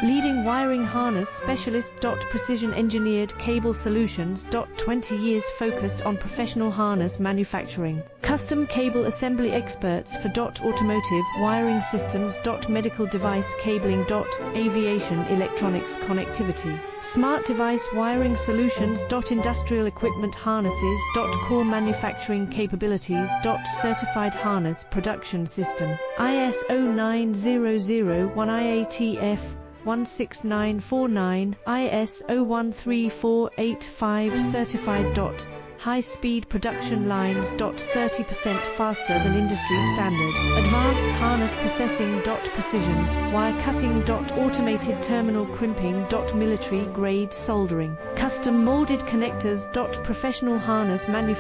Leading wiring harness specialist. Precision engineered cable solutions. 20 years focused on professional harness manufacturing. Custom cable assembly experts for automotive wiring systems. Medical device cabling. Aviation electronics connectivity. Smart device wiring solutions. Industrial equipment harnesses. Core manufacturing capabilities. Certified harness production system. ISO 9001 IATF 16949, ISO 13485 certified. High-speed production lines. 30% faster than industry standard. Advanced harness processing. Precision wire cutting. Automated terminal crimping. Military grade soldering. Custom molded connectors. Professional harness manufacturing.